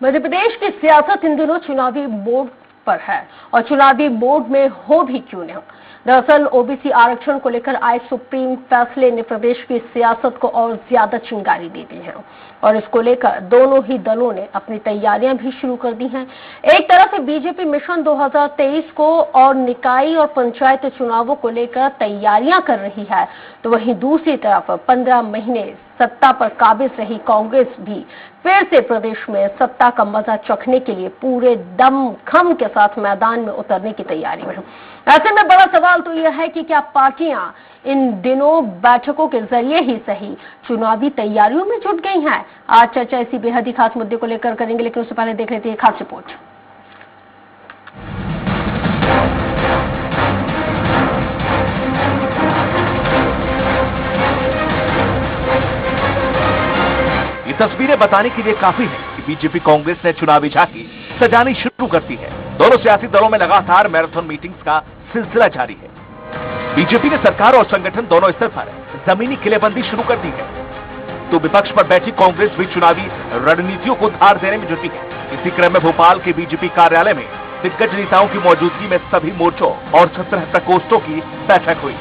मध्य प्रदेश की सियासत इन दिनों चुनावी मोड पर है और चुनावी मोड में हो भी क्यों नहीं। दरअसल ओबीसी आरक्षण को लेकर आए सुप्रीम फैसले ने प्रदेश की सियासत को और ज्यादा चिंगारी दे दी है और इसको लेकर दोनों ही दलों ने अपनी तैयारियां भी शुरू कर दी हैं। एक तरफ बीजेपी मिशन 2023 को और निकाय और पंचायत चुनावों को लेकर तैयारियां कर रही है, तो वहीं दूसरी तरफ 15 महीने सत्ता पर काबिज रही कांग्रेस भी फिर से प्रदेश में सत्ता का मजा चखने के लिए पूरे दमखम के साथ मैदान में उतरने की तैयारी में है। ऐसे में बड़ा सवाल तो यह है कि क्या पार्टियां इन दिनों बैठकों के जरिए ही सही चुनावी तैयारियों में जुट गई हैं। आज चर्चा इसी बेहद ही खास मुद्दे को लेकर करेंगे, लेकिन उससे पहले देख लेते हैं खास रिपोर्ट। ये तस्वीरें बताने के लिए काफी है कि बीजेपी कांग्रेस ने चुनावी झांकी सजानी शुरू कर दी है। दोनों सियासी दलों में लगातार मैराथन मीटिंग्स का सिलसिला जारी है। बीजेपी ने सरकार और संगठन दोनों स्तर पर जमीनी किलेबंदी शुरू कर दी है, तो विपक्ष पर बैठी कांग्रेस भी चुनावी रणनीतियों को धार देने में जुटी है। इसी क्रम में भोपाल के बीजेपी कार्यालय में दिग्गज नेताओं की मौजूदगी में सभी मोर्चों और 17 प्रकोष्ठों की बैठक हुई,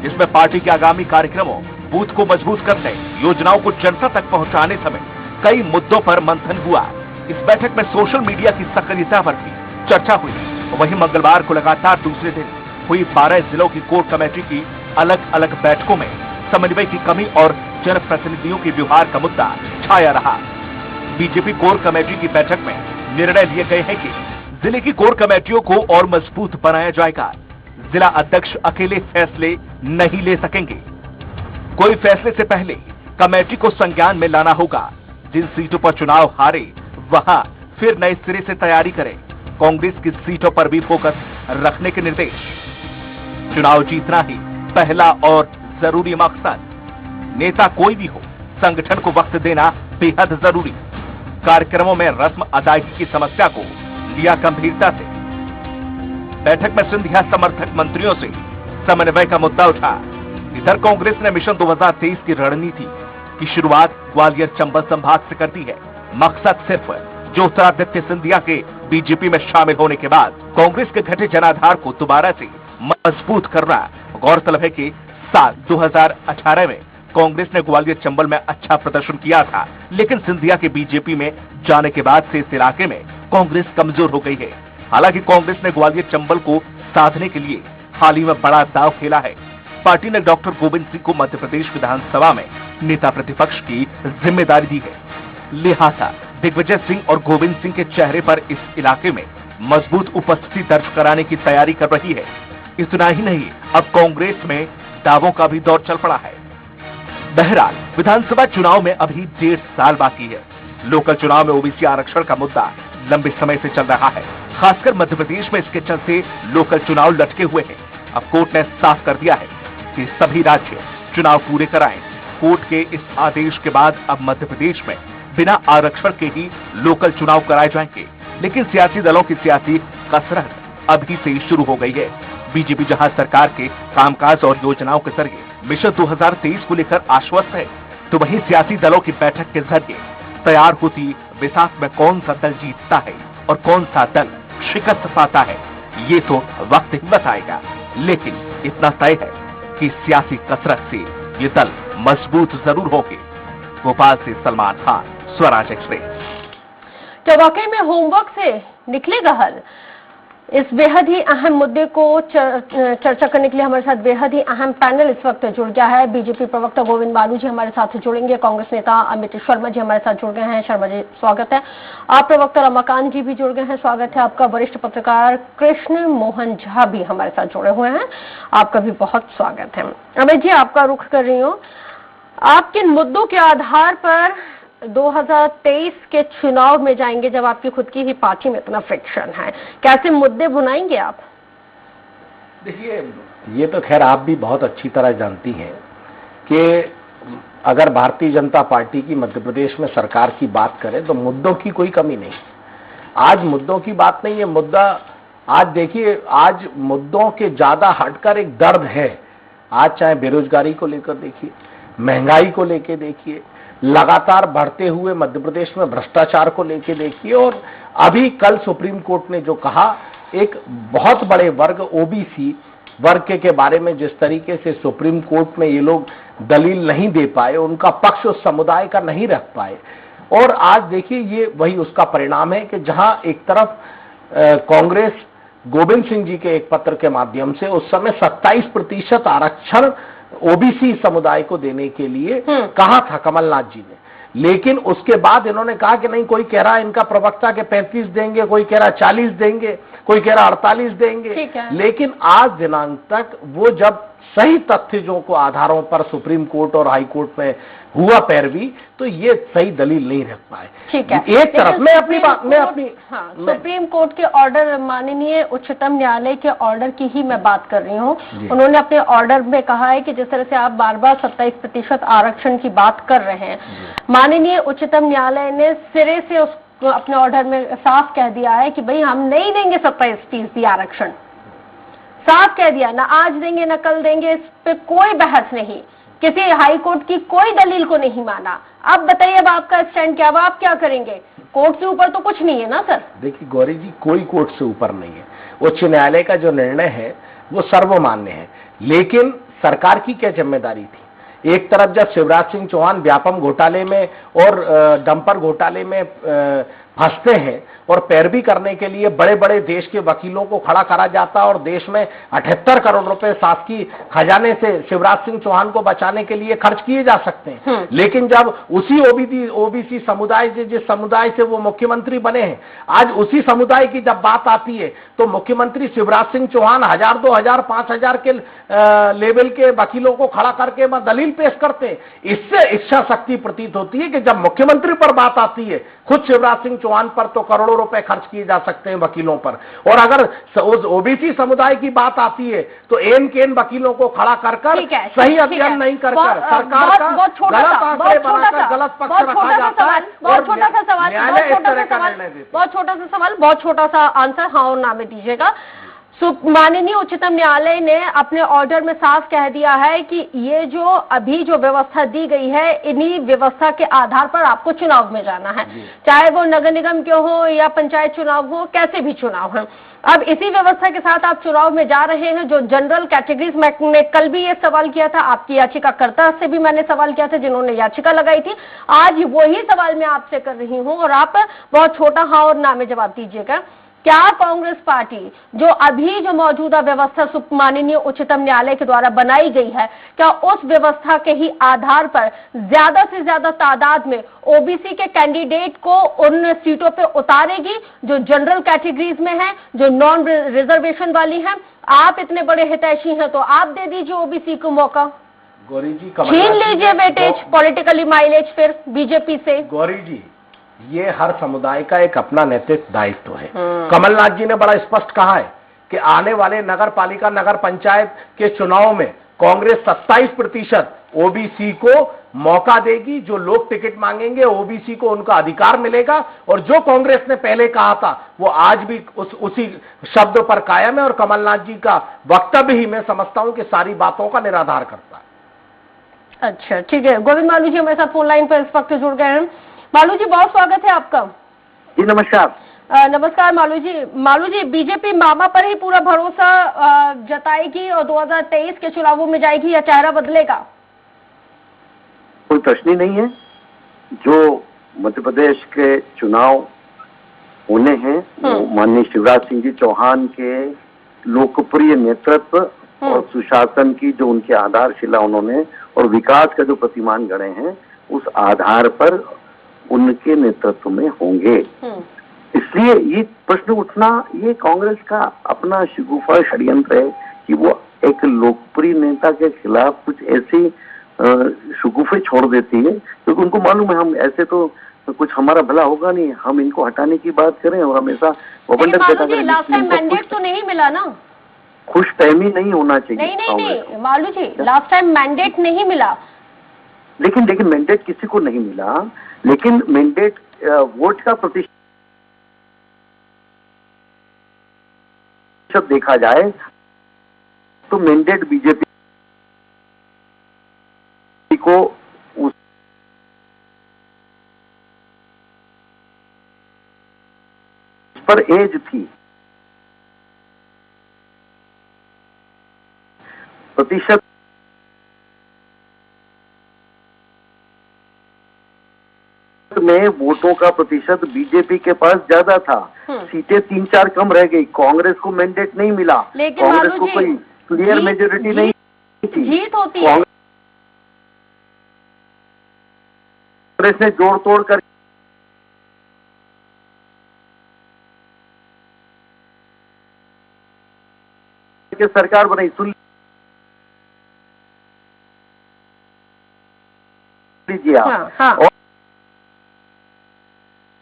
जिसमें पार्टी के आगामी कार्यक्रमों, बूथ को मजबूत करने, योजनाओं को जनता तक पहुंचाने समेत कई मुद्दों पर मंथन हुआ। इस बैठक में सोशल मीडिया की सक्रियता पर भी चर्चा हुई। वहीं मंगलवार को लगातार दूसरे दिन हुई 12 जिलों की कोर कमेटी की अलग अलग बैठकों में समन्वय की कमी और जनप्रतिनिधियों के व्यवहार का मुद्दा छाया रहा। बीजेपी कोर कमेटी की बैठक में निर्णय लिए गए हैं कि जिले की कोर कमेटियों को और मजबूत बनाया जाएगा। जिला अध्यक्ष अकेले फैसले नहीं ले सकेंगे। कोई फैसले से पहले कमेटी को संज्ञान में लाना होगा। जिन सीटों पर चुनाव हारे वहां फिर नए सिरे से तैयारी करें। कांग्रेस की सीटों पर भी फोकस रखने के निर्देश। चुनाव जीतना ही पहला और जरूरी मकसद। नेता कोई भी हो, संगठन को वक्त देना बेहद जरूरी। कार्यक्रमों में रस्म अदायगी की समस्या को लिया गंभीरता से। बैठक में सिंधिया समर्थक मंत्रियों से समन्वय का मुद्दा उठा। इधर कांग्रेस ने मिशन 2023 की रणनीति की शुरुआत ग्वालियर चंबल संभाग से कर दी है। मकसद सिर्फ ज्योतिरादित्य सिंधिया के बीजेपी में शामिल होने के बाद कांग्रेस के घटे जनाधार को दोबारा से मजबूत करना। गौरतलब है कि साल 2018 में कांग्रेस ने ग्वालियर चंबल में अच्छा प्रदर्शन किया था, लेकिन सिंधिया के बीजेपी में जाने के बाद से इस इलाके में कांग्रेस कमजोर हो गई है। हालांकि कांग्रेस ने ग्वालियर चंबल को साधने के लिए हाल ही में बड़ा दांव खेला है। पार्टी ने डॉक्टर गोविंद सिंह को मध्य प्रदेश विधानसभा में नेता प्रतिपक्ष की जिम्मेदारी दी है। लिहाजा दिग्विजय सिंह और गोविंद सिंह के चेहरे पर इस इलाके में मजबूत उपस्थिति दर्ज कराने की तैयारी कर रही है। इतना ही नहीं, अब कांग्रेस में दावों का भी दौर चल पड़ा है। बहरहाल विधानसभा चुनाव में अभी 1.5 साल बाकी है। लोकल चुनाव में ओबीसी आरक्षण का मुद्दा लंबे समय से चल रहा है। खासकर मध्य प्रदेश में इसके चलते लोकल चुनाव लटके हुए हैं। अब कोर्ट ने साफ कर दिया है कि सभी राज्य चुनाव पूरे कराएं। कोर्ट के इस आदेश के बाद अब मध्य प्रदेश में बिना आरक्षण के ही लोकल चुनाव कराए जाएंगे। लेकिन सियासी दलों की सियासी कसरत अभी से ही शुरू हो गई है। बीजेपी जहां सरकार के कामकाज और योजनाओं के जरिए मिशन 2023 को लेकर आश्वस्त है, तो वहीं सियासी दलों की बैठक के जरिए तैयार होती विसाख में कौन सा दल जीतता है और कौन सा दल शिकस्त पाता है, ये तो वक्त ही बताएगा। लेकिन इतना तय है कि सियासी कसरत से ये दल मजबूत जरूर होंगे। भोपाल से सलमान खान, स्वराज एक्सप्रेस। तो वाकई में होमवर्क से निकलेगा हल। इस बेहद ही अहम मुद्दे को चर्चा करने के लिए हमारे साथ बेहद ही अहम पैनल इस वक्त जुड़ गया है। बीजेपी प्रवक्ता गोविंद बालू जी हमारे साथ जुड़ेंगे। कांग्रेस नेता अमित शर्मा जी हमारे साथ जुड़ गए हैं। शर्मा जी स्वागत है। आप प्रवक्ता रमाकांत जी भी जुड़ गए हैं, स्वागत है आपका। वरिष्ठ पत्रकार कृष्ण मोहन झा भी हमारे साथ जुड़े हुए हैं, आपका भी बहुत स्वागत है। अमित जी आपका रुख कर रही हूँ, आप किन मुद्दों के आधार पर 2023 के चुनाव में जाएंगे, जब आपकी खुद की ही पार्टी में इतना फ्रिक्शन है? कैसे मुद्दे बुनाएंगे आप? देखिए, ये तो खैर आप भी बहुत अच्छी तरह जानती हैं कि अगर भारतीय जनता पार्टी की मध्य प्रदेश में सरकार की बात करें तो मुद्दों की कोई कमी नहीं। आज मुद्दों की बात नहीं है। मुद्दा आज देखिए, आज मुद्दों के ज्यादा हटकर एक दर्द है। आज चाहे बेरोजगारी को लेकर देखिए, महंगाई को लेकर देखिए, लगातार बढ़ते हुए मध्य प्रदेश में भ्रष्टाचार को लेके देखिए, और अभी कल सुप्रीम कोर्ट ने जो कहा, एक बहुत बड़े वर्ग ओबीसी वर्ग के बारे में जिस तरीके से सुप्रीम कोर्ट में ये लोग दलील नहीं दे पाए, उनका पक्ष उस समुदाय का नहीं रख पाए, और आज देखिए ये वही उसका परिणाम है कि जहां एक तरफ कांग्रेस गोविंद सिंह जी के एक पत्र के माध्यम से उस समय 27% आरक्षण ओबीसी समुदाय को देने के लिए कहा था कमलनाथ जी ने, लेकिन उसके बाद इन्होंने कहा कि नहीं, कोई कह रहा है इनका प्रवक्ता के 35 देंगे, कोई कह रहा 40 देंगे, कोई कह रहा 48 देंगे, लेकिन आज दिनांक तक वो जब सही तथ्यों को आधारों पर सुप्रीम कोर्ट और हाई कोर्ट में हुआ पैरवी, तो ये सही दलील नहीं रख पाए। ठीक है, एक तरफ मैं अपनी सुप्रीम कोर्ट के ऑर्डर, माननीय उच्चतम न्यायालय के ऑर्डर की ही मैं बात कर रही हूँ। उन्होंने अपने ऑर्डर में कहा है कि जिस तरह से आप बार बार 27% आरक्षण की बात कर रहे हैं, माननीय उच्चतम न्यायालय ने सिरे से उसको अपने ऑर्डर में साफ कह दिया है कि भाई हम नहीं देंगे 27% आरक्षण, साफ कह दिया, ना आज देंगे ना कल देंगे, इस पे कोई बहस नहीं, किसी हाई कोर्ट की कोई दलील को नहीं माना। अब बताइए, अब आपका स्टैंड क्या, अब आप क्या करेंगे? कोर्ट से ऊपर तो कुछ नहीं है ना सर। देखिए गौरी जी, कोई कोर्ट से ऊपर नहीं है, उच्च न्यायालय का जो निर्णय है वो सर्वमान्य है, लेकिन सरकार की क्या जिम्मेदारी थी? एक तरफ जब शिवराज सिंह चौहान व्यापम घोटाले में और डंपर घोटाले में फंसते हैं और पैरवी करने के लिए बड़े बड़े देश के वकीलों को खड़ा करा जाता और देश में 78 करोड़ रुपए शासकीय खजाने से शिवराज सिंह चौहान को बचाने के लिए खर्च किए जा सकते हैं, लेकिन जब उसी ओबीसी समुदाय से, जिस समुदाय से वो मुख्यमंत्री बने हैं, आज उसी समुदाय की जब बात आती है तो मुख्यमंत्री शिवराज सिंह चौहान 1000, 2000, 5000 के लेवल के वकीलों को खड़ा करके दलील पेश करते हैं। इससे इच्छा शक्ति प्रतीत होती है कि जब मुख्यमंत्री पर बात आती है, खुद शिवराज सिंह चौहान पर तो करोड़ों रुपए खर्च किए जा सकते हैं वकीलों पर, और अगर उस ओबीसी समुदाय की बात आती है तो एन केन वकीलों को खड़ा कर सही अध्ययन नहीं कर सरकार का गलत आंकड़े बनाकर गलत पक्ष रखा जाता है। बहुत छोटा सा सवाल, न्यायालय इस तरह का निर्णय देता है। बहुत छोटा सा सवाल, बहुत छोटा सा आंसर हाँ और ना में दीजिएगा। माननीय उच्चतम न्यायालय ने अपने ऑर्डर में साफ कह दिया है कि ये जो अभी जो व्यवस्था दी गई है, इन्हीं व्यवस्था के आधार पर आपको चुनाव में जाना है, चाहे वो नगर निगम के हो या पंचायत चुनाव हो, कैसे भी चुनाव है। अब इसी व्यवस्था के साथ आप चुनाव में जा रहे हैं। जो जनरल कैटेगरीज, मैंने कल भी ये सवाल किया था, आपकी याचिकाकर्ता से भी मैंने सवाल किया था जिन्होंने याचिका लगाई थी, आज वही सवाल मैं आपसे कर रही हूं और आप बहुत छोटा हाँ और ना में जवाब दीजिएगा। क्या कांग्रेस पार्टी जो अभी जो मौजूदा व्यवस्था माननीय उच्चतम न्यायालय के द्वारा बनाई गई है, क्या उस व्यवस्था के ही आधार पर ज्यादा से ज्यादा तादाद में ओबीसी के कैंडिडेट को उन सीटों पे उतारेगी जो जनरल कैटेगरीज में है, जो नॉन रिजर्वेशन वाली हैं? आप इतने बड़े हितैषी हैं तो आप दे दीजिए ओबीसी को मौका, गौरी जी छीन लीजिए वेटेज, पॉलिटिकली माइलेज फिर बीजेपी से। गौरी जी, ये हर समुदाय का एक अपना नैतिक दायित्व है। कमलनाथ जी ने बड़ा स्पष्ट कहा है कि आने वाले नगर पालिका, नगर पंचायत के चुनाव में कांग्रेस 27% ओबीसी को मौका देगी। जो लोग टिकट मांगेंगे ओबीसी को उनका अधिकार मिलेगा, और जो कांग्रेस ने पहले कहा था वो आज भी उसी शब्द पर कायम है, और कमलनाथ जी का वक्तव्य ही मैं समझता हूं कि सारी बातों का निराधार करता है। अच्छा ठीक है, गोविंद मालू जी हमारे साथ फोन लाइन पर इस वक्त जुड़ गए हैं। मालू जी बहुत स्वागत है आपका। जी नमस्कार। नमस्कार मालू जी। मालू जी, बीजेपी मामा पर ही पूरा भरोसा जताएगी और 2023 के चुनावों में जाएगी या चेहरा बदलेगा? कोई प्रश्न ही नहीं है। जो मध्य प्रदेश के चुनाव होने हैं वो माननीय शिवराज सिंह जी चौहान के लोकप्रिय नेतृत्व और सुशासन की जो उनकी आधारशिला उन्होंने और विकास का जो प्रतिमान गढ़े हैं, उस आधार पर उनके नेतृत्व में होंगे। इसलिए ये प्रश्न उठना, ये कांग्रेस का अपना शिगुफा षड्यंत्र है कि वो एक लोकप्रिय नेता के खिलाफ कुछ ऐसी शिगुफे छोड़ देती है, क्योंकि उनको मालूम है हम ऐसे तो कुछ हमारा भला होगा नहीं, हम इनको हटाने की बात करें और हमेशा लास्ट टाइम मैंडेट तो नहीं मिला ना, खुश फहमी नहीं होना चाहिए। नहीं मालू जी, लास्ट टाइम मैंडेट नहीं मिला। लेकिन मैंडेट किसी को नहीं मिला, लेकिन मैंडेट वोट का प्रतिशत देखा जाए तो मैंडेट बीजेपी को पर एज थी, प्रतिशत में वोटों का प्रतिशत बीजेपी के पास ज्यादा था। सीटें 3-4 कम रह गई, कांग्रेस को मैंडेट नहीं मिला, लेकिन कांग्रेस मालू को जी, कोई क्लियर मेजोरिटी नहीं थी। जीत होती है, कांग्रेस ने जोड़ तोड़ कर के सरकार बनाई। सुन लीजिए आप। हाँ।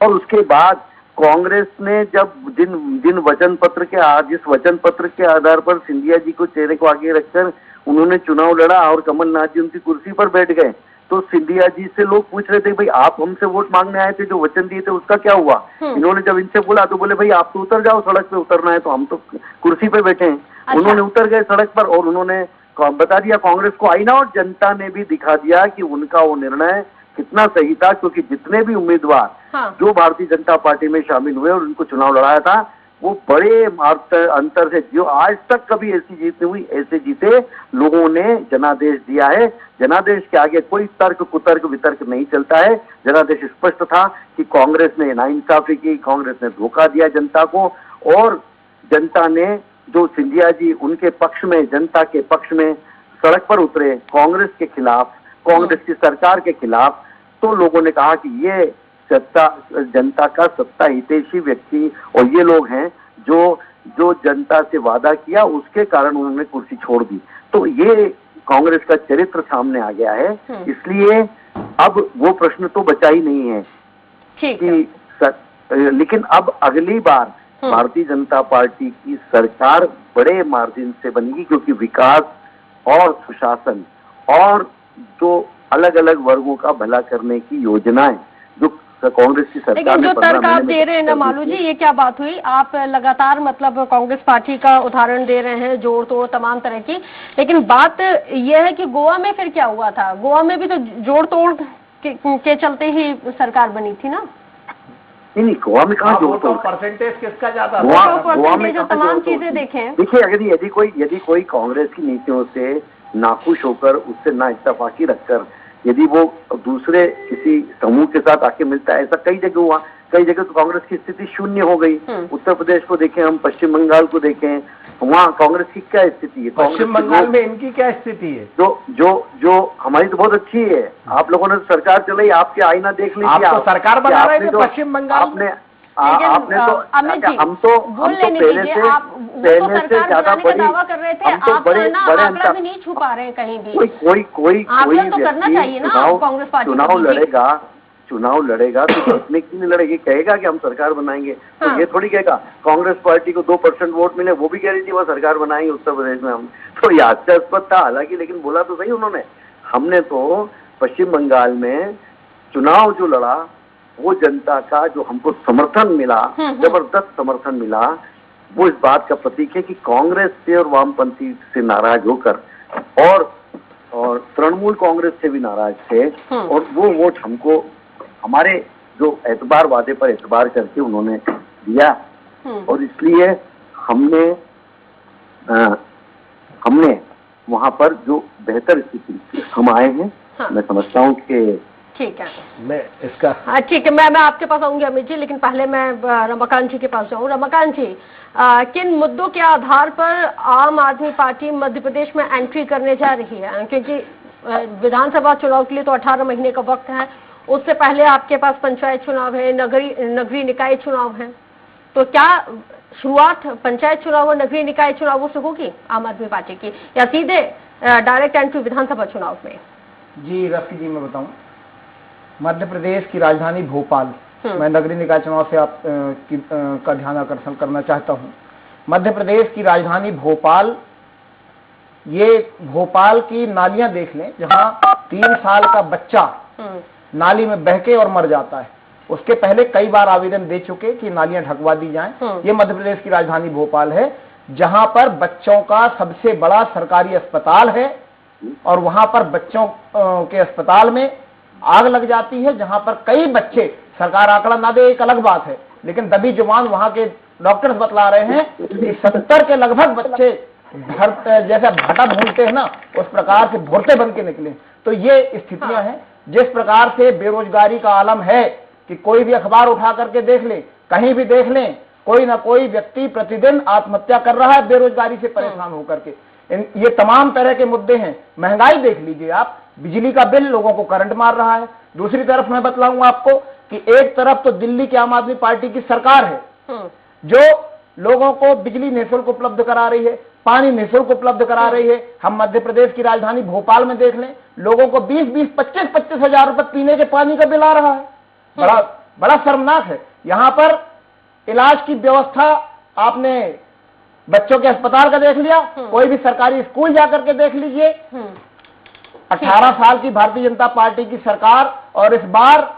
और उसके बाद कांग्रेस ने जब जिन वचन पत्र के जिस वचन पत्र के आधार पर सिंधिया जी को चेहरे को आगे रखकर उन्होंने चुनाव लड़ा और कमलनाथ जी उनकी कुर्सी पर बैठ गए, तो सिंधिया जी से लोग पूछ रहे थे भाई आप हमसे वोट मांगने आए थे, जो वचन दिए थे उसका क्या हुआ। इन्होंने जब इनसे बोला तो बोले भाई आप तो उतर जाओ, सड़क पे उतरना है तो हम तो कुर्सी पे बैठे हैं। अच्छा। उन्होंने उतर गए सड़क पर और उन्होंने बता दिया कांग्रेस को आईना, और जनता ने भी दिखा दिया कि उनका वो निर्णय कितना सही था, क्योंकि जितने भी उम्मीदवार जो भारतीय जनता पार्टी में शामिल हुए और उनको चुनाव लड़ाया था वो बड़े अंतर से, जो आज तक कभी ऐसी जीत नहीं हुई, ऐसे जीते लोगों ने जनादेश दिया है। जनादेश के आगे कोई तर्क कुतर्क वितर्क नहीं चलता है। जनादेश स्पष्ट था कि कांग्रेस ने नाइंसाफी की, कांग्रेस ने धोखा दिया जनता को, और जनता ने जो सिंधिया जी उनके पक्ष में, जनता के पक्ष में सड़क पर उतरे कांग्रेस के खिलाफ, कांग्रेस की सरकार के खिलाफ, तो लोगों ने कहा कि ये जनता का सत्ता हितैषी व्यक्ति और ये लोग हैं जो जनता से वादा किया उसके कारण उन्होंने कुर्सी छोड़ दी। तो ये कांग्रेस का चरित्र सामने आ गया है। इसलिए अब वो प्रश्न तो बचा ही नहीं है कि लेकिन अब अगली बार भारतीय जनता पार्टी की सरकार बड़े मार्जिन से बनेगी, क्योंकि विकास और सुशासन और जो अलग अलग वर्गों का भला करने की योजनाएं जो कांग्रेस की सरकार, लेकिन जो तर्क आप दे रहे हैं ना मालू जी, ये क्या बात हुई? आप लगातार मतलब कांग्रेस पार्टी का उदाहरण दे रहे हैं, जोड़ तोड़ तमाम तरह की, लेकिन बात यह है कि गोवा में फिर क्या हुआ था? गोवा में भी तो जोड़ तोड़ के चलते ही सरकार बनी थी ना? नहीं, गोवा में कहाँ जोड़ तोड़? परसेंटेज किसका ज्यादा? गोवा में तमाम चीजें देखें। देखिए, यदि कोई कांग्रेस की नीतियों से नाखुश होकर, उससे ना इत्तेफाकी रखकर यदि वो दूसरे किसी समूह के साथ आके मिलता है, ऐसा कई जगह हुआ। कई जगह तो कांग्रेस की स्थिति शून्य हो गई। उत्तर प्रदेश को देखें, हम पश्चिम बंगाल को देखें, वहाँ कांग्रेस की क्या स्थिति है? पश्चिम बंगाल में इनकी क्या स्थिति है? जो हमारी तो बहुत अच्छी है। आप लोगों ने सरकार चलाई, आपके आईना देख लीजिए। आप तो सरकार बना रहे थे पश्चिम बंगाल में। आपने तो हम तो पहले से ज्यादा बड़ी, हम तो बड़े अंतर नहीं छुपा रहे हैं कहीं भी। कोई तो करना चाहिए ना कांग्रेस पार्टी। चुनाव लड़ेगा तो जीतने की नहीं लड़ेगी, कहेगा कि हम सरकार बनाएंगे। तो ये थोड़ी कहेगा कांग्रेस पार्टी को 2% वोट मिले, वो भी कह रही थी वो सरकार बनाएंगे उत्तर प्रदेश में हम। तो ये हास्यास्पद था हालांकि, लेकिन बोला तो सही उन्होंने। हमने तो पश्चिम बंगाल में चुनाव जो लड़ा वो जनता का जो हमको समर्थन मिला, जबरदस्त समर्थन मिला, वो इस बात का प्रतीक है कि कांग्रेस से और वामपंथी से नाराज होकर और तृणमूल कांग्रेस से भी नाराज थे, और वो वोट हमको हमारे जो एतबार वादे पर एतबार करके उन्होंने दिया। और इसलिए हमने वहां पर जो बेहतर स्थिति हम आए हैं। मैं समझता हूँ कि ठीक है, मैं इसका ठीक है, मैं आपके पास आऊंगी अमित जी, लेकिन पहले मैं रमाकांत जी के पास जाऊँ। रमाकांत जी, किन मुद्दों के आधार पर आम आदमी पार्टी मध्य प्रदेश में एंट्री करने जा रही है? क्योंकि विधानसभा चुनाव के लिए तो 18 महीने का वक्त है, उससे पहले आपके पास पंचायत चुनाव है, नगरीय निकाय चुनाव है, तो क्या शुरुआत पंचायत चुनाव और नगरीय निकाय चुनावों से होगी आम आदमी पार्टी की, या सीधे डायरेक्ट एंट्री विधानसभा चुनाव में? जी रफी जी, मैं बताऊं, मध्य प्रदेश की राजधानी भोपाल, मैं नगरीय निकाय चुनाव से आप का ध्यान आकर्षण करना चाहता हूं। मध्य प्रदेश की राजधानी भोपाल, ये भोपाल की नालियां देख लें, जहां 3 साल का बच्चा नाली में बहके और मर जाता है। उसके पहले कई बार आवेदन दे चुके कि नालियां ढकवा दी जाएं। ये मध्य प्रदेश की राजधानी भोपाल है, जहां पर बच्चों का सबसे बड़ा सरकारी अस्पताल है, और वहां पर बच्चों के अस्पताल में आग लग जाती है, जहां पर कई बच्चे, सरकार आंकड़ा ना दे एक अलग बात है, लेकिन दबी जुबान वहां के डॉक्टर्स बतला रहे हैं कि 70 के लगभग बच्चे जैसा भाटा भूनते हैं ना, उस प्रकार से भोरते बन के निकले। तो ये स्थितियां हैं। जिस प्रकार से बेरोजगारी का आलम है कि कोई भी अखबार उठा करके देख ले, कहीं भी देख लें, कोई ना कोई व्यक्ति प्रतिदिन आत्महत्या कर रहा है बेरोजगारी से परेशान होकर के। ये तमाम तरह के मुद्दे हैं। महंगाई देख लीजिए आप, बिजली का बिल लोगों को करंट मार रहा है। दूसरी तरफ मैं बतलाऊंगा आपको कि एक तरफ तो दिल्ली की आम आदमी पार्टी की सरकार है जो लोगों को बिजली निःशुल्क उपलब्ध करा रही है, पानी निःशुल्क उपलब्ध करा रही है। हम मध्य प्रदेश की राजधानी भोपाल में देख लें, लोगों को 20-20, 25-25 हजार रुपए पीने के पानी का बिल आ रहा है। बड़ा शर्मनाक है। यहां पर इलाज की व्यवस्था, आपने बच्चों के अस्पताल का देख लिया, कोई भी सरकारी स्कूल जाकर के देख लीजिए। 18 साल की भारतीय जनता पार्टी की सरकार, और इस बार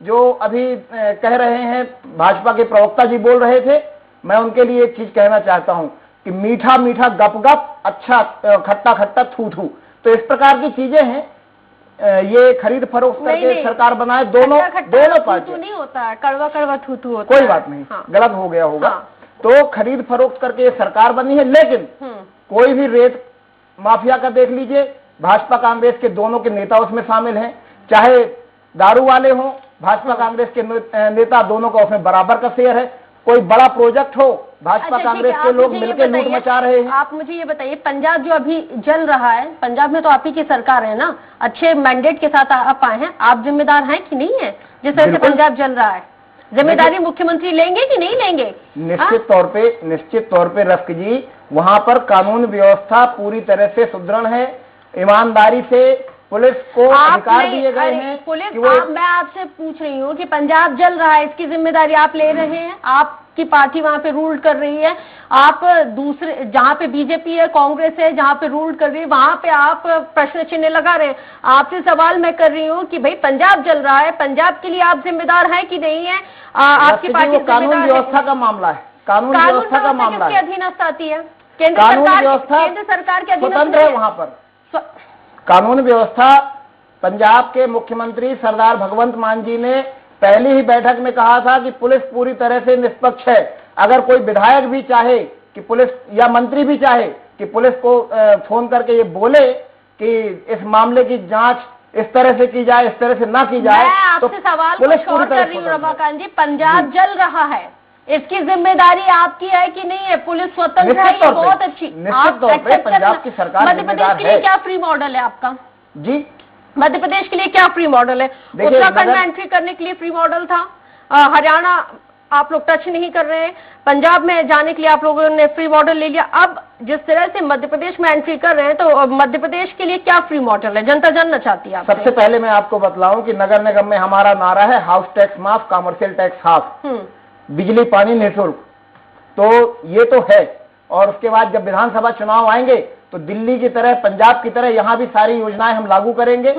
जो अभी कह रहे हैं भाजपा के प्रवक्ता जी बोल रहे थे, मैं उनके लिए एक चीज कहना चाहता हूं कि मीठा मीठा गप गप, अच्छा खट्टा खट्टा थू थू। तो इस प्रकार की चीजें हैं। ये खरीद फरोख्त करके सरकार बनाए, दोनों पार्टी नहीं होता है, कड़वा कड़वा थू थू होता है। कोई बात नहीं, हाँ। गलत हो गया होगा। हाँ। तो खरीद फरोख्त करके सरकार बनी है, लेकिन कोई भी रेत माफिया का देख लीजिए, भाजपा कांग्रेस के दोनों के नेता उसमें शामिल हैं। चाहे दारू वाले हों, भाजपा कांग्रेस के नेता, दोनों का उसमें बराबर का शेयर है। कोई बड़ा प्रोजेक्ट हो, भाजपा कांग्रेस के लोग मिलकर लूट मचा रहे हैं। आप मुझे ये बताइए, पंजाब जो अभी जल रहा है, पंजाब में तो आप ही की सरकार है ना, अच्छे मैंडेट के साथ आप आए हैं, आप जिम्मेदार हैं कि नहीं है जिस तरह से पंजाब जल रहा है? जिम्मेदारी मुख्यमंत्री लेंगे कि नहीं लेंगे? निश्चित तौर पे रफ्क जी, वहां पर कानून व्यवस्था पूरी तरह से सुदृढ़ है। ईमानदारी से पुलिस को अधिकार दिए गए हैं। मैं आपसे पूछ रही हूँ कि पंजाब जल रहा है, इसकी जिम्मेदारी आप ले रहे हैं? आपकी पार्टी वहां पे रूल कर रही है, आप दूसरे जहां पे बीजेपी है, कांग्रेस है, जहां पे रूल कर रही है, वहां पे आप प्रश्न चिन्ह लगा रहे हैं। आपसे सवाल मैं कर रही हूँ कि भाई पंजाब जल रहा है, पंजाब के लिए आप जिम्मेदार हैं कि नहीं है? आपकी पार्टी कानून व्यवस्था का मामला है। कानून व्यवस्था का मामला किसके अधीनस्थ आती है? केंद्र सरकार के अधीनस्थ है। वहां पर कानून व्यवस्था, पंजाब के मुख्यमंत्री सरदार भगवंत मान जी ने पहली ही बैठक में कहा था कि पुलिस पूरी तरह से निष्पक्ष है। अगर कोई विधायक भी चाहे कि पुलिस, या मंत्री भी चाहे कि पुलिस को फोन करके ये बोले कि इस मामले की जांच इस तरह से की जाए, इस तरह से ना की जाए, मैं आपसे सवाल पुलिस पूरी तरह से रमाकांत जी, पंजाब जल रहा है, इसकी जिम्मेदारी आपकी है कि नहीं है? पुलिस स्वतंत्र है, ये बहुत अच्छी। निश्चित तौर पे पंजाब की सरकार मध्य प्रदेश के लिए क्या फ्री मॉडल है आपका जी? मध्य प्रदेश के लिए क्या फ्री मॉडल है? उत्तराखंड में एंट्री करने के लिए फ्री मॉडल था, हरियाणा आप लोग टच नहीं कर रहे हैं, पंजाब में जाने के लिए आप लोगों ने फ्री मॉडल ले लिया। अब जिस तरह से मध्य प्रदेश में एंट्री कर रहे हैं, तो मध्य प्रदेश के लिए क्या फ्री मॉडल है? जनता जानना चाहती है। सबसे पहले मैं आपको बतलाऊं कि नगर निगम में हमारा नारा है हाउस टैक्स माफ, कॉमर्शियल टैक्स हाफ, बिजली पानी निःशुल्क। तो ये तो है। और उसके बाद जब विधानसभा चुनाव आएंगे तो दिल्ली की तरह, पंजाब की तरह यहाँ भी सारी योजनाएं हम लागू करेंगे।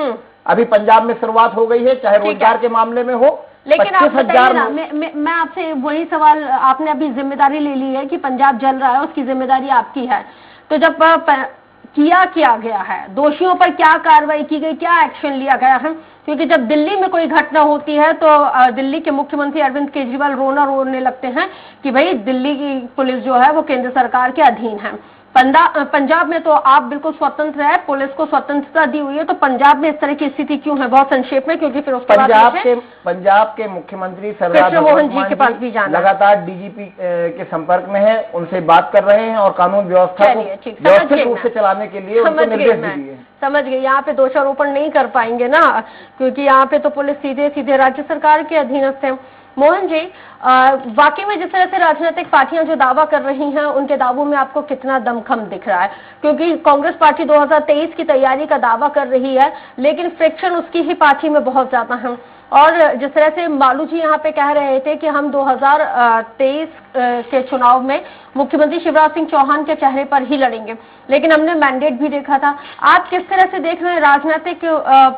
अभी पंजाब में शुरुआत हो गई है, चाहे रोजगार के मामले में हो। लेकिन आप बताइए ना, मैं आपसे वही सवाल, आपने अभी जिम्मेदारी ले ली है कि पंजाब जल रहा है, उसकी जिम्मेदारी आपकी है। तो जब किया गया है, दोषियों पर क्या कार्रवाई की गई, क्या एक्शन लिया गया है? क्योंकि जब दिल्ली में कोई घटना होती है तो दिल्ली के मुख्यमंत्री अरविंद केजरीवाल रोने लगते हैं कि भाई दिल्ली की पुलिस जो है वो केंद्र सरकार के अधीन है। पंजाब में तो आप बिल्कुल स्वतंत्र है, पुलिस को स्वतंत्रता दी हुई है। तो पंजाब में इस तरह की स्थिति क्यों है? बहुत संक्षेप में, क्योंकि फिर उसके बाद पंजाब के मुख्यमंत्री सरदार मोहन जी के पास भी जाना, लगातार डीजीपी के संपर्क में है, उनसे बात कर रहे हैं और कानून व्यवस्था को व्यवस्थित रूप से चलाने के लिए उनको निर्देश दिए। समझ गए। यहाँ पे दोषारोपण नहीं कर पाएंगे ना, क्योंकि यहाँ पे तो पुलिस सीधे राज्य सरकार के अधीनस्थ है। मोहन जी, वाकई में जिस तरह से राजनीतिक पार्टियां जो दावा कर रही हैं, उनके दावों में आपको कितना दमखम दिख रहा है? क्योंकि कांग्रेस पार्टी 2023 की तैयारी का दावा कर रही है, लेकिन फ्रिक्शन उसकी ही पार्टी में बहुत ज्यादा है। और जिस तरह से मालू जी यहाँ पे कह रहे थे कि हम 2023 के चुनाव में मुख्यमंत्री शिवराज सिंह चौहान के चेहरे पर ही लड़ेंगे, लेकिन हमने मैंडेट भी देखा था। आप किस तरह से देख रहे हैं राजनीतिक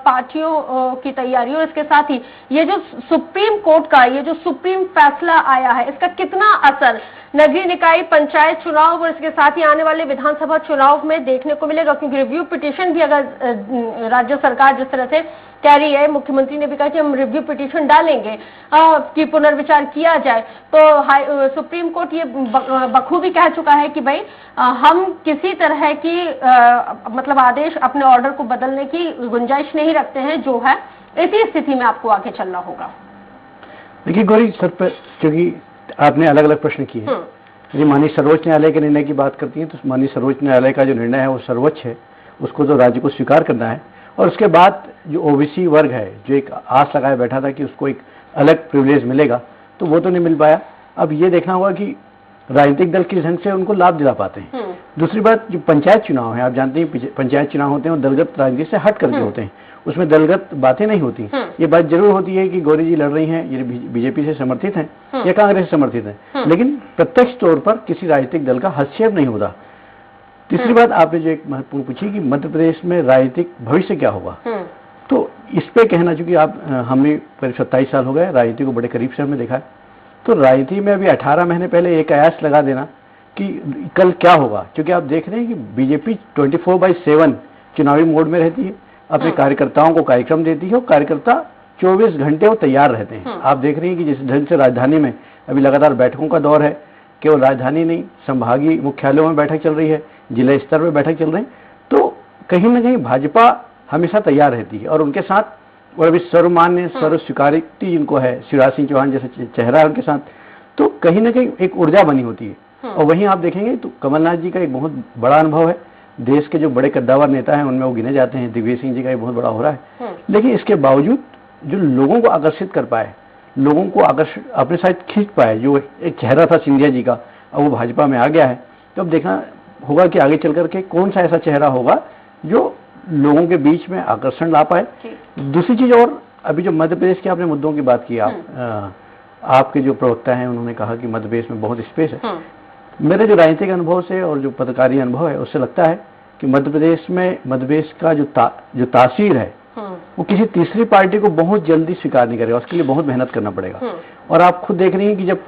पार्टियों की तैयारी, और इसके साथ ही ये जो सुप्रीम कोर्ट का ये जो सुप्रीम फैसला आया है, इसका कितना असर नगरीय निकाय पंचायत चुनाव और इसके साथ ही आने वाले विधानसभा चुनाव में देखने को मिलेगा? क्योंकि रिव्यू पिटीशन भी अगर राज्य सरकार जिस तरह से कह रही है, मुख्यमंत्री ने भी कहा कि हम रिव्यू पिटीशन डालेंगे कि पुनर्विचार किया जाए, तो सुप्रीम कोर्ट ये बखूबी कह चुका है कि भाई हम किसी तरह की मतलब आदेश अपने ऑर्डर को बदलने की गुंजाइश नहीं रखते हैं, जो है इसी स्थिति में आपको आगे चलना होगा। देखिए गौरी सर पर, क्योंकि आपने अलग अलग प्रश्न किए हैं, यदि माननीय सर्वोच्च न्यायालय के निर्णय की बात करती हैं तो माननीय सर्वोच्च न्यायालय का जो निर्णय है वो सर्वोच्च है, उसको तो राज्य को स्वीकार करना है। और उसके बाद जो ओबीसी वर्ग है, जो एक आस लगाए बैठा था कि उसको एक अलग प्रिविलेज मिलेगा, तो वो तो नहीं मिल पाया। अब ये देखना होगा कि राजनीतिक दल किस ढंग से उनको लाभ दिला पाते हैं। दूसरी बात, जो पंचायत चुनाव है, आप जानते हैं पंचायत चुनाव होते हैं वो दलगत राजनीति से हट करके होते हैं, उसमें दलगत बातें नहीं होती। ये बात जरूर होती है कि गौरी जी लड़ रही हैं, ये बीजेपी से समर्थित हैं या कांग्रेस से समर्थित हैं, लेकिन प्रत्यक्ष तौर पर किसी राजनीतिक दल का हस्तक्षेप नहीं होता। तीसरी बात आपने जो एक महत्वपूर्ण पूछी कि मध्य प्रदेश में राजनीतिक भविष्य क्या होगा, तो इस पे कहना, चूंकि हमने करीब 27 साल हो गए राजनीति को बड़े करीब से हमने देखा है, तो राजनीति में अभी 18 महीने पहले एक कयास लगा देना कि कल क्या होगा, क्योंकि आप देख रहे हैं कि बीजेपी 24/7 चुनावी मोड में रहती है, अपने कार्यकर्ताओं को कार्यक्रम देती है और कार्यकर्ता 24 घंटे वो तैयार रहते हैं। आप देख रहे हैं कि जिस ढंग से राजधानी में अभी लगातार बैठकों का दौर है, केवल राजधानी नहीं संभागीय मुख्यालयों में बैठक चल रही है, जिला स्तर पर बैठक चल रही है, तो कहीं ना कहीं भाजपा हमेशा तैयार रहती है और उनके साथ और अभी सर्वमान्य सर्व स्वीकारिती जिनको है, शिवराज सिंह चौहान जैसे चेहरा है उनके साथ, तो कहीं ना कहीं एक ऊर्जा बनी होती है। और वहीं आप देखेंगे तो कमलनाथ जी का एक बहुत बड़ा अनुभव है, देश के जो बड़े कद्दावर नेता हैं उनमें वो गिने जाते हैं, दिग्विजय सिंह जी का एक बहुत बड़ा हो रहा है, लेकिन इसके बावजूद जो लोगों को आकर्षित कर पाए, लोगों को आकर्षित अपने साथ खींच पाए, जो एक चेहरा था सिंधिया जी का, अब वो भाजपा में आ गया है, तो अब देखना होगा कि आगे चल करके कौन सा ऐसा चेहरा होगा जो लोगों के बीच में आकर्षण ला पाए। दूसरी चीज, और अभी जो मध्य प्रदेश के आपने मुद्दों की बात की, आपके जो प्रवक्ता हैं उन्होंने कहा कि मध्य प्रदेश में बहुत स्पेस है। मेरे जो राजनीतिक अनुभव से और जो पत्रकारी अनुभव है उससे लगता है कि मध्य प्रदेश का जो तासीर है वो किसी तीसरी पार्टी को बहुत जल्दी स्वीकार नहीं करेगा, उसके लिए बहुत मेहनत करना पड़ेगा। और आप खुद देख रही हैं कि जब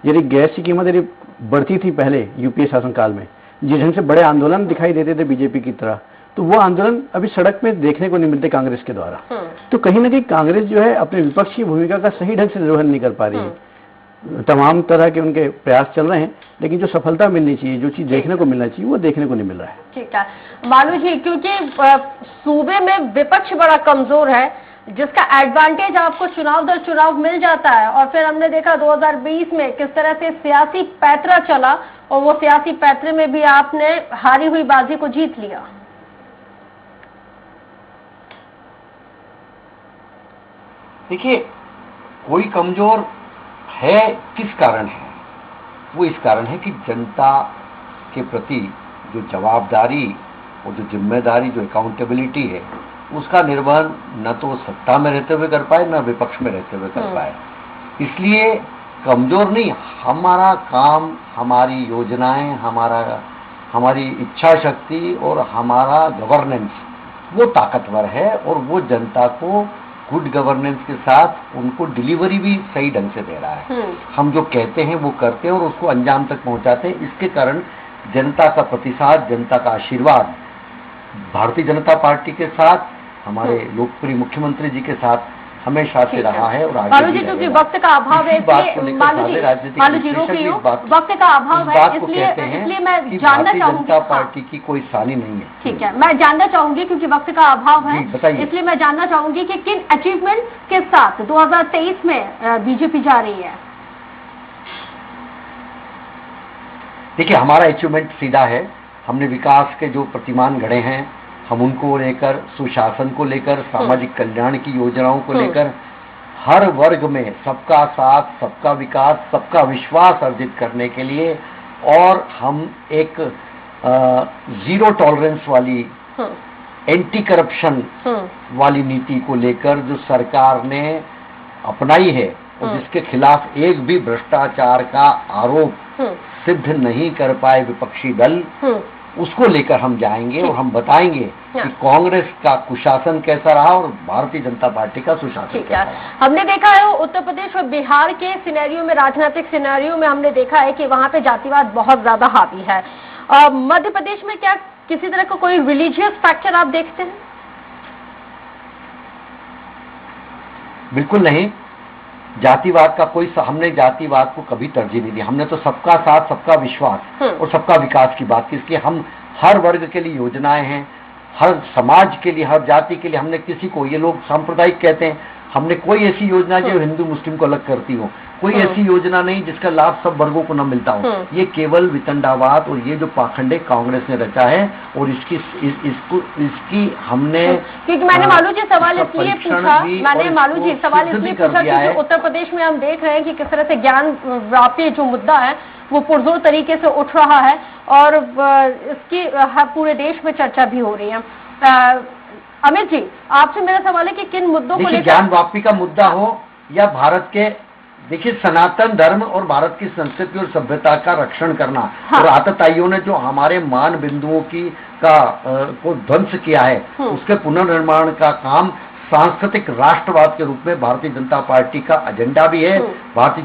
यदि गैस की कीमत यदि बढ़ती थी पहले यूपीए शासनकाल में, जिस ढंग से बड़े आंदोलन दिखाई देते थे बीजेपी की तरह, तो वो आंदोलन अभी सड़क में देखने को नहीं मिलते कांग्रेस के द्वारा। तो कहीं ना कहीं कांग्रेस जो है अपने विपक्ष की भूमिका का सही ढंग से निर्वहन नहीं कर पा रही है। तमाम तरह के उनके प्रयास चल रहे हैं, लेकिन जो सफलता मिलनी चाहिए, जो चीज देखने को मिलना चाहिए, वो देखने को नहीं मिल रहा है। ठीक है मालू जी, क्योंकि सूबे में विपक्ष बड़ा कमजोर है, जिसका एडवांटेज आपको चुनाव दर चुनाव मिल जाता है, और फिर हमने देखा 2020 में किस तरह से सियासी पैतरा चला, और वो सियासी पैतरे में भी आपने हारी हुई बाजी को जीत लिया। देखिए, कोई कमजोर है किस कारण है? वो इस कारण है कि जनता के प्रति जो जवाबदारी और जो जिम्मेदारी, जो अकाउंटेबिलिटी है, उसका निर्वहन न तो सत्ता में रहते हुए कर पाए, न विपक्ष में रहते हुए कर पाए। इसलिए कमजोर नहीं, हमारा काम, हमारी योजनाएं, हमारी इच्छा शक्ति और हमारा गवर्नेंस वो ताकतवर है, और वो जनता को गुड गवर्नेंस के साथ उनको डिलीवरी भी सही ढंग से दे रहा है। हम जो कहते हैं वो करते हैं और उसको अंजाम तक पहुंचाते हैं। इसके कारण जनता का प्रतिसाद, जनता का आशीर्वाद भारतीय जनता पार्टी के साथ, हमारे लोकप्रिय मुख्यमंत्री जी के साथ हमेशा से रहा है और आगे भी क्योंकि वक्त का अभाव है, इसलिए मालू जी रोकिए, वक्त का अभाव है, इसलिए मैं जानना चाहूंगी, जनता पार्टी की कोई सानी नहीं है। ठीक है, मैं जानना चाहूंगी क्योंकि वक्त का अभाव है, इसलिए मैं जानना चाहूंगी कि किन अचीवमेंट के साथ 2023 में बीजेपी जा रही है। देखिए, हमारा अचीवमेंट सीधा है, हमने विकास के जो प्रतिमान गढ़े हैं, हम उनको लेकर, सुशासन को लेकर, सामाजिक कल्याण की योजनाओं को लेकर, हर वर्ग में सबका साथ, सबका विकास, सबका विश्वास अर्जित करने के लिए, और हम एक जीरो टॉलरेंस वाली, एंटी करप्शन वाली नीति को लेकर जो सरकार ने अपनाई है और जिसके खिलाफ एक भी भ्रष्टाचार का आरोप सिद्ध नहीं कर पाए विपक्षी दल, उसको लेकर हम जाएंगे और हम बताएंगे कि कांग्रेस का कुशासन कैसा रहा और भारतीय जनता पार्टी का सुशासन कैसा रहा। हमने देखा है उत्तर प्रदेश और बिहार के सिनेरियो में, राजनीतिक सिनेरियो में हमने देखा है कि वहां पे जातिवाद बहुत ज्यादा हावी है। मध्य प्रदेश में क्या किसी तरह का कोई रिलीजियस फैक्टर आप देखते हैं? बिल्कुल नहीं, जातिवाद का कोई, हमने जातिवाद को कभी तरजीह नहीं दी। हमने तो सबका साथ, सबका विश्वास और सबका विकास की बात की। इसलिए हम हर वर्ग के लिए योजनाएं हैं, हर समाज के लिए, हर जाति के लिए। हमने किसी को, ये लोग सांप्रदायिक कहते हैं, हमने कोई ऐसी योजना जो हिंदू मुस्लिम को अलग करती हो, कोई ऐसी योजना नहीं जिसका लाभ सब वर्गों को न मिलता हो। ये केवल वितंडावाद और ये जो पाखंडे कांग्रेस ने रचा है, और इसकी हमने, क्योंकि मैंने मालू जी सवाल इसलिए पूछा, क्योंकि उत्तर प्रदेश में हम देख रहे हैं कि किस तरह से ज्ञान व्यापी जो मुद्दा है वो पुरजोर तरीके से उठ रहा है और इसकी पूरे देश में चर्चा भी हो रही है। अमित जी, आपसे मेरा सवाल है कि किन मुद्दों को लेकर, ज्ञान वापी का मुद्दा हो या भारत के, देखिए सनातन धर्म और भारत की संस्कृति और सभ्यता का रक्षण करना, और आतताइयों ने जो हमारे मान बिंदुओं को ध्वंस किया है, उसके पुनर्निर्माण का काम सांस्कृतिक राष्ट्रवाद के रूप में भारतीय जनता पार्टी का एजेंडा भी है। भारतीय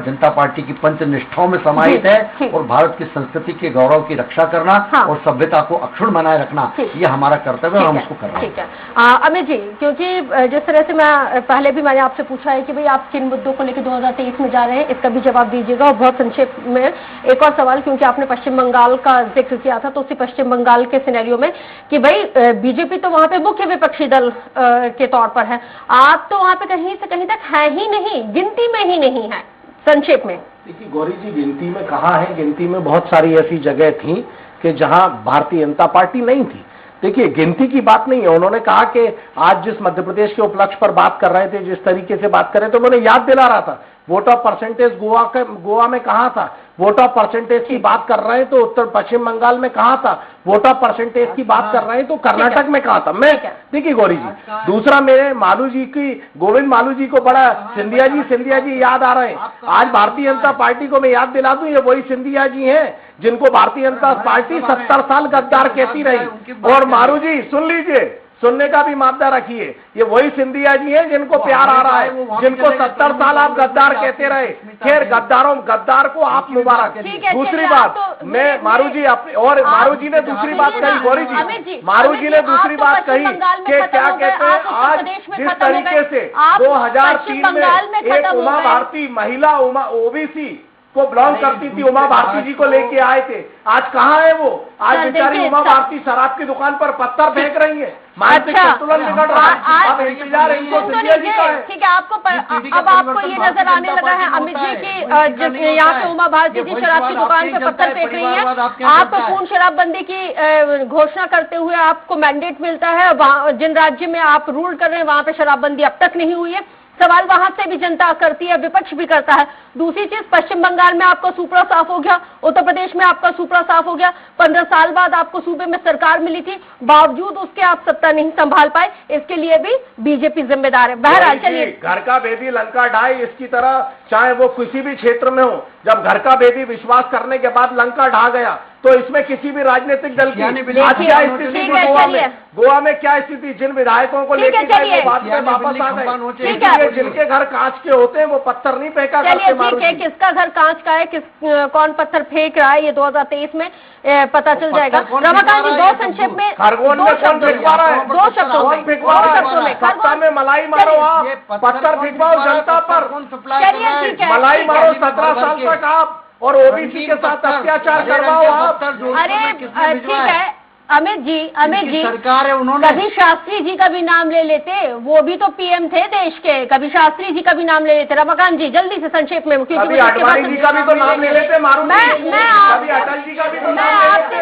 जनता पार्टी की पंच निष्ठाओं में समाहित है, और भारत की संस्कृति के गौरव की रक्षा करना और सभ्यता को अक्षुण्ण बनाए रखना, ये हमारा कर्तव्य है, हम उसको कर रहे हैं। ठीक है अमित जी, क्योंकि जिस तरह से मैं पहले भी मैंने आपसे पूछा है कि भाई आप किन मुद्दों को लेकर 2023 में जा रहे हैं, इसका भी जवाब दीजिएगा। और बहुत संक्षेप में एक और सवाल, क्योंकि आपने पश्चिम बंगाल का जिक्र किया था, तो उसी पश्चिम बंगाल के सिनेरियो में कि भाई बीजेपी तो वहां पे मुख्य विपक्षी दल के तौर पर है, आप तो वहां पे कहीं से कहीं तक है ही नहीं, गिनती में ही नहीं है। संक्षेप में देखिए गौरी जी, गिनती में कहाँ है? गिनती में बहुत सारी ऐसी जगह थी कि जहां भारतीय जनता पार्टी नहीं थी। देखिए गिनती की बात नहीं है। उन्होंने कहा कि आज जिस मध्य प्रदेश के उपलक्ष्य पर बात कर रहे थे, जिस तरीके से बात कर रहे थे, तो उन्होंने याद दिला रहा था वोट ऑफ परसेंटेज गोवा में कहा था, वोट ऑफ परसेंटेज की बात कर रहे हैं तो उत्तर पश्चिम बंगाल में कहा था, वोट ऑफ परसेंटेज की बात कर रहे हैं तो कर्नाटक में कहा था। मैं देखिए गौरी जी, दूसरा मेरे मालू जी की, गोविंद मालू जी को बड़ा सिंधिया जी याद आ रहे हैं। आज भारतीय जनता पार्टी को मैं याद दिला दूं, ये वही सिंधिया जी हैं जिनको भारतीय जनता पार्टी 70 साल गद्दार कहती रही। और मारू जी सुन लीजिए, सुनने का भी मापदा रखिए, ये वही सिंधिया जी हैं जिनको प्यार आ रहा है, जिनको 70 साल आप गद्दार कहते रहे। खैर गद्दार को आप मुबारक। दूसरी बात, मैं मारू जी और मारू जी ने दूसरी बात कही, गौरी जी मारू जी ने दूसरी बात कही कि क्या कहते हैं, आज जिस तरीके से 2003 में एक उमा भारती महिला, ओबीसी को बिलोंग करती थी, उमा भारती जी को लेके आए थे, आज कहाँ है वो? आज बेचारी उमा भारती शराब की दुकान पर पत्थर फेंक रही है, मानसिक संतुलन बिगड़ रहा है। अब इंतजार इनको सिंधिया जी का है। ठीक है, अब आपको ये नजर आने लगा है अमित जी की यहाँ पे उमा भारती जी शराब की दुकान पे पत्थर फेंक रही है, आप पूर्ण शराबबंदी की घोषणा करते हुए आपको मैंडेट मिलता है, जिन राज्य में आप रूल कर रहे हैं वहां पे शराबबंदी अब तक नहीं हुई है। सवाल वहां से भी जनता करती है, विपक्ष भी करता है। दूसरी चीज, पश्चिम बंगाल में आपका सुपड़ा साफ हो गया, उत्तर प्रदेश में आपका सुपड़ा साफ हो गया, 15 साल बाद आपको सूबे में सरकार मिली थी, बावजूद उसके आप सत्ता नहीं संभाल पाए, इसके लिए भी बीजेपी जिम्मेदार है। बहरहाल चलिए, घर का बेदी लंका ढाई, इसकी तरह चाहे वो किसी भी क्षेत्र में हो, जब घर का बेदी विश्वास करने के बाद लंका ढा गया, तो इसमें किसी भी राजनीतिक दल की आज क्या स्थिति थी? गोवा में क्या स्थिति? जिन विधायकों को लेकर गए वो बाद में वापस आ गए, जिनके घर कांच के होते हैं वो पत्थर नहीं फेंका करते। ठीक है, किसका घर कांच का है, कौन पत्थर फेंक रहा है, ये 2023 में पता चल जाएगा। रमाकांत जी, दो संक्षेप में, खरगोन में कौन फेंकवा रहा है? 2 शब्दों में सत्ता में मलाई मारो, आप पत्थर फेंकवाओ जनता पर, मलाई मारो 17 साल तक आप, और ओबीसी के साथ अत्याचार करवाओ आप। अरे ठीक है अमित जी सरकार है, उन्होंने कभी शास्त्री जी का भी नाम ले लेते, वो भी तो पीएम थे देश के, कभी शास्त्री जी का भी नाम ले लेते। रमाकांत जी जल्दी से संक्षेप में, क्योंकि अडवाणी जी का भी तो नाम ले लेते, मैं अटल जी का भी तो नाम ले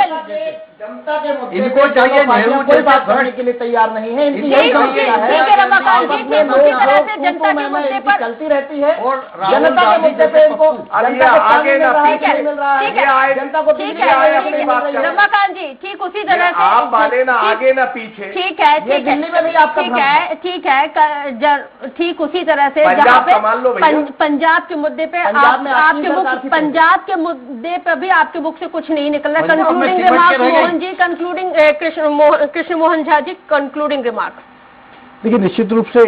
लेते। जनता के मुद्दे इनको पे चाहिए दोनों पार्टियां नेहरू कोई जैसा बात करने भ्रष्ट। के लिए तैयार नहीं है। इनकी ठीक यही है, समस्या ठीक है। है रमाकांत जी, आपस में ठीक उसी तरह से लोग जनता के में मुद्दे इनकी पर चलती रहती है और राहुल जनता के गांधी मुद्दे पे जैसे इनको पप्पू। अब जनता ये को पानी आगे मिल ना रहा है ठीक है, नहीं मिल रहा ठीक है है। जनता को ठीक बिजली है, आएगा ठीक नहीं है। मिल रही है। रमाकांत जी, ठीक उसी तरह से आप वाले ना ठीक- आगे ना पीछे। ठीक है, ये ठीक है, दिल्ली में भी आपका ठीक भ्रम है, ठीक है, ठीक उसी तरह से पंजाब जहाँ पे संभाल लो भैया। पंजाब के मुद्दे पे पंजाब में आपकी आपके मुख सरकार थी पंजाब के मुद्दे पे भी आपके मुख से कुछ नहीं निकल रहा। पंजाब में कंक्लूडिंग सिमट के रिमार्क रह गई। Mohan ji, concluding Krishna Mohan Jha ji, concluding remark. देखिए, निश्चित रूप से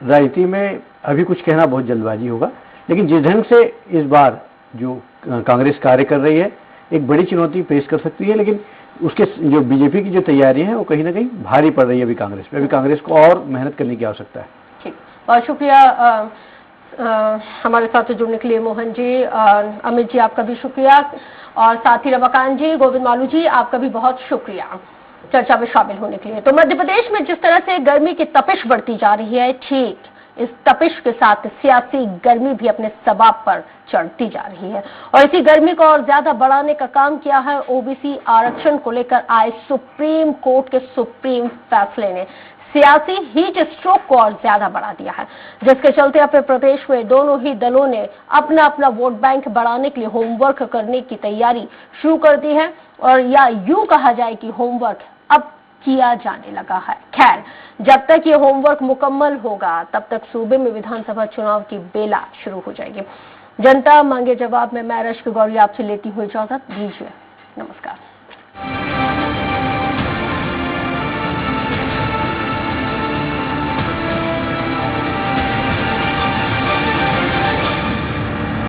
राजनीति में अभी कुछ कहना बहुत जल्दबाजी होगा, लेकिन जिस ढंग से इस बार जो कांग्रेस कार्य कर रही है, एक बड़ी चुनौती पेश कर सकती है, लेकिन उसके जो बीजेपी की जो तैयारी है वो कहीं ना कहीं भारी पड़ रही है अभी कांग्रेस पे। अभी कांग्रेस को और मेहनत करने की आवश्यकता है। ठीक, बहुत शुक्रिया हमारे साथ जुड़ने के लिए मोहन जी। अमित जी, आपका भी शुक्रिया, और साथ ही रमाकांत जी, गोविंद मालू जी, आपका भी बहुत शुक्रिया चर्चा में शामिल होने के लिए। तो मध्य प्रदेश में जिस तरह से गर्मी की तपिश बढ़ती जा रही है, ठीक इस तपिश के साथ सियासी गर्मी भी अपने सबाब पर चढ़ती जा रही है, और इसी गर्मी को और ज्यादा बढ़ाने का काम किया है ओबीसी आरक्षण को लेकर आए सुप्रीम कोर्ट के सुप्रीम फैसले ने। सियासी हीट स्ट्रोक को और ज्यादा बढ़ा दिया है, जिसके चलते अपने प्रदेश में दोनों ही दलों ने अपना अपना वोट बैंक बढ़ाने के लिए होमवर्क करने की तैयारी शुरू कर दी है, और या यूं कहा जाए कि होमवर्क अब किया जाने लगा है। खैर, जब तक ये होमवर्क मुकम्मल होगा तब तक सूबे में विधानसभा चुनाव की बेला शुरू हो जाएगी। जनता मांगे जवाब में मैं रश्मि गौरी आपसे लेती हुई इजाजत दीजिए। नमस्कार।